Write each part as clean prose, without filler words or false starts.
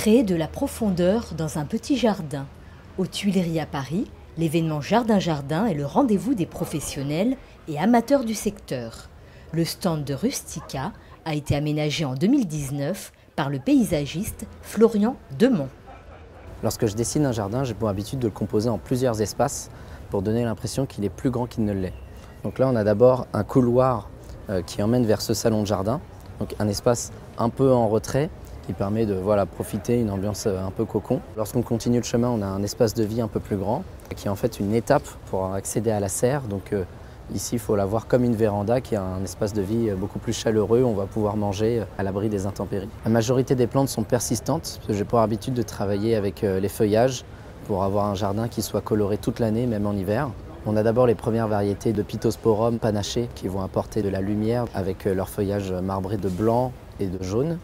Créer de la profondeur dans un petit jardin. Aux Tuileries à Paris, l'événement Jardin est le rendez-vous des professionnels et amateurs du secteur. Le stand de Rustica a été aménagé en 2019 par le paysagiste Florian Demont. Lorsque je dessine un jardin, j'ai pour habitude de le composer en plusieurs espaces pour donner l'impression qu'il est plus grand qu'il ne l'est. Donc là, on a d'abord un couloir qui emmène vers ce salon de jardin, donc un espace un peu en retrait qui permet de profiter d'une ambiance un peu cocon. Lorsqu'on continue le chemin, on a un espace de vie un peu plus grand qui est en fait une étape pour accéder à la serre. Donc ici, il faut la voir comme une véranda qui a un espace de vie beaucoup plus chaleureux. On va pouvoir manger à l'abri des intempéries. La majorité des plantes sont persistantes parce que j'ai pour habitude de travailler avec les feuillages pour avoir un jardin qui soit coloré toute l'année, même en hiver. On a d'abord les premières variétés de Pittosporum panachées qui vont apporter de la lumière avec leur feuillage marbré de blanc et de jaune.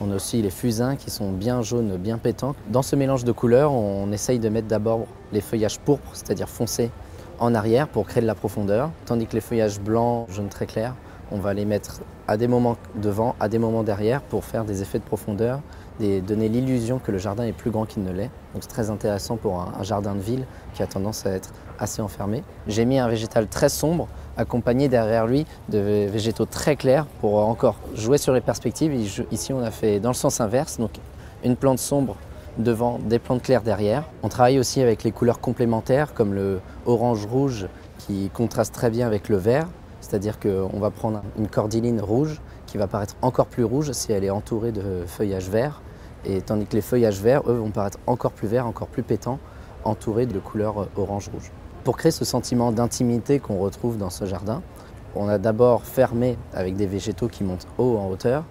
On a aussi les fusains qui sont bien jaunes, bien pétants. Dans ce mélange de couleurs, on essaye de mettre d'abord les feuillages pourpres, c'est-à-dire foncés, en arrière pour créer de la profondeur, tandis que les feuillages blancs, jaunes très clairs, on va les mettre à des moments devant, à des moments derrière pour faire des effets de profondeur, donner l'illusion que le jardin est plus grand qu'il ne l'est. Donc c'est très intéressant pour un jardin de ville qui a tendance à être assez enfermé. J'ai mis un végétal très sombre accompagné derrière lui de végétaux très clairs pour encore jouer sur les perspectives. Ici on a fait dans le sens inverse, donc une plante sombre devant, des plantes claires derrière. On travaille aussi avec les couleurs complémentaires comme le orange-rouge qui contraste très bien avec le vert. C'est-à-dire qu'on va prendre une cordyline rouge qui va paraître encore plus rouge si elle est entourée de feuillages verts, et tandis que les feuillages verts, eux, vont paraître encore plus verts, encore plus pétants, entourés de couleurs orange-rouge. Pour créer ce sentiment d'intimité qu'on retrouve dans ce jardin, on a d'abord fermé avec des végétaux qui montent haut en hauteur,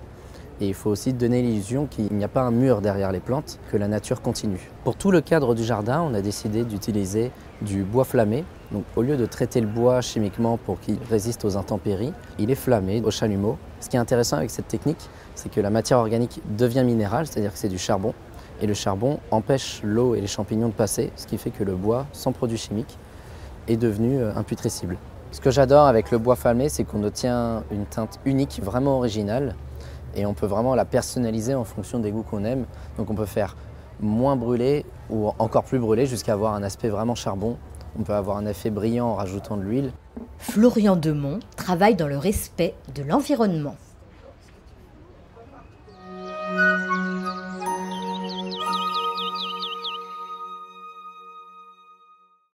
et il faut aussi donner l'illusion qu'il n'y a pas un mur derrière les plantes, que la nature continue. Pour tout le cadre du jardin, on a décidé d'utiliser du bois flammé. Donc, au lieu de traiter le bois chimiquement pour qu'il résiste aux intempéries, il est flammé au chalumeau. Ce qui est intéressant avec cette technique, c'est que la matière organique devient minérale, c'est-à-dire que c'est du charbon. Et le charbon empêche l'eau et les champignons de passer, ce qui fait que le bois, sans produits chimiques, est devenu imputrescible. Ce que j'adore avec le bois flammé, c'est qu'on obtient une teinte unique, vraiment originale. Et on peut vraiment la personnaliser en fonction des goûts qu'on aime. Donc on peut faire moins brûlé ou encore plus brûlé jusqu'à avoir un aspect vraiment charbon. On peut avoir un effet brillant en rajoutant de l'huile. Florian Demont travaille dans le respect de l'environnement.